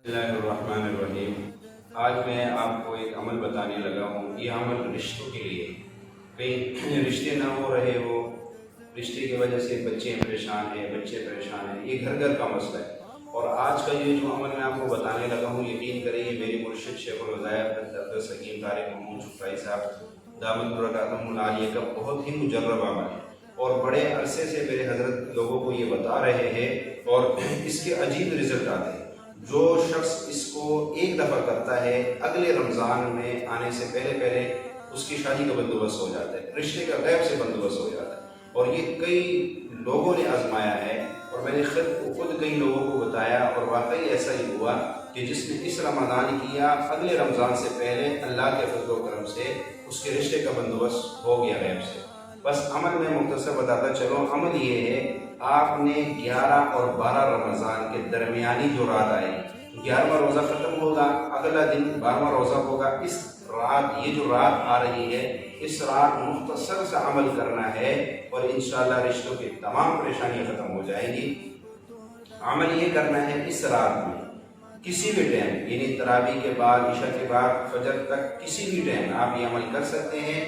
بسم اللہ الرحمن الرحیم۔ آج میں آپ کو ایک عمل بتانے لگا ہوں۔ یہ عمل رشتوں کے لیے، کہیں رشتے نہ ہو رہے ہو، رشتے کی وجہ سے بچے پریشان ہیں، بچے پریشان ہیں، یہ گھر گھر کا مسئلہ ہے۔ اور آج کا یہ جو عمل میں آپ کو بتانے لگا ہوں، یقین کریں یہ میری مرشد شیخ الوظائف حضرت حکیم طارق محمود شفائی صاحب دامت برکاتہم العالیہ کا بہت ہی مجرب عمل ہے، اور بڑے عرصے سے میرے حضرت لوگوں کو یہ بتا رہے ہیں، اور اس کے عجیب رزلٹ آتے ہیں۔ جو شخص اس کو ایک دفعہ کرتا ہے، اگلے رمضان میں آنے سے پہلے اس کی شادی کا بندوبست ہو جاتا ہے، رشتے کا غیب سے بندوبست ہو جاتا ہے۔ اور یہ کئی لوگوں نے آزمایا ہے، اور میں نے خود کئی لوگوں کو بتایا، اور واقعی ایسا ہی ہوا کہ جس نے اس رمضان کیا، اگلے رمضان سے پہلے اللہ کے فضل و کرم سے اس کے رشتے کا بندوبست ہو گیا غیب سے۔ بس عمل میں مختصر بتاتا چلو۔ عمل یہ ہے، آپ نے 11 اور 12 رمضان کے درمیانی جو رات آئے گی، 11واں روزہ ختم ہوگا، اگلا دن 12واں روزہ ہوگا، اس رات، یہ جو رات آ رہی ہے، اس رات مختصر سا عمل کرنا ہے، اور انشاءاللہ رشتوں کی تمام پریشانیاں ختم ہو جائیں گی۔ عمل یہ کرنا ہے، اس رات میں کسی بھی ٹائم، یعنی تراویح کے بعد، عشاء کے بعد، فجر تک، کسی بھی ٹائم آپ یہ عمل کر سکتے ہیں۔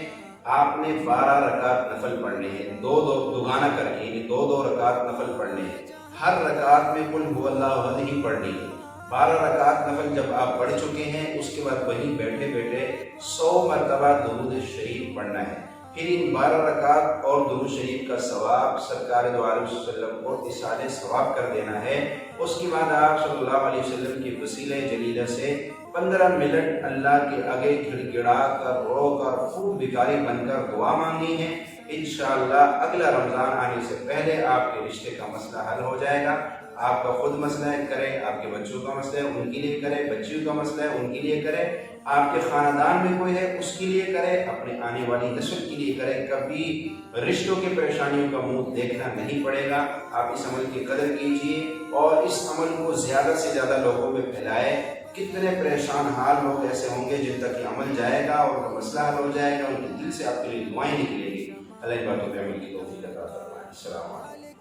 آپ نے 12 رکعت نفل پڑھنے ہیں، دوگانہ کر کے، یعنی دو رکعت نفل پڑھنے ہیں۔ ہر رکعت میں قل هو اللہ احد ہی پڑھنی ہے۔ 12 رکعت نفل جب آپ پڑھ چکے ہیں، اس کے بعد وہیں بیٹھے بیٹھے 100 مرتبہ درود شریف پڑھنا ہے۔ پھر ان 12 رکعت اور درود شریف کا ثواب سرکار دو عالم صلی اللہ علیہ وسلم کو اِسالِ ثواب کر دینا ہے۔ اس کے بعد آپ صلی اللہ علیہ وسلم کی وسیلہ جلیلہ سے 15 منٹ اللہ کے آگے گڑ گڑا کر، رو کر، خوب بھکاری بن کر دعا مانگنی ہے۔ انشاءاللہ اگلا رمضان آنے سے پہلے آپ کے رشتے کا مسئلہ حل ہو جائے گا۔ آپ کا خود مسئلہ ہے کرے، آپ کے بچوں کا مسئلہ ہے ان کے لیے کرے، بچیوں کا مسئلہ ہے ان کے لیے کرے، آپ کے خاندان میں کوئی ہے اس کے لیے کرے، اپنے آنے والی نسل کے لیے کرے۔ کبھی رشتوں کی پریشانیوں کا منہ دیکھنا نہیں پڑے گا۔ آپ اس عمل کی قدر کیجئے، اور اس عمل کو زیادہ سے زیادہ لوگوں میں پھیلائے۔ کتنے پریشان حال لوگ ایسے ہوں گے جن تک یہ عمل جائے گا اور مسئلہ حل ہو جائے گا، ان کے دل سے آپ کے لیے دعائیں نکلیں گی۔ اللہ ان باتوں پہ عمل کی توفیق عطا فرمائے۔ السلام علیکم۔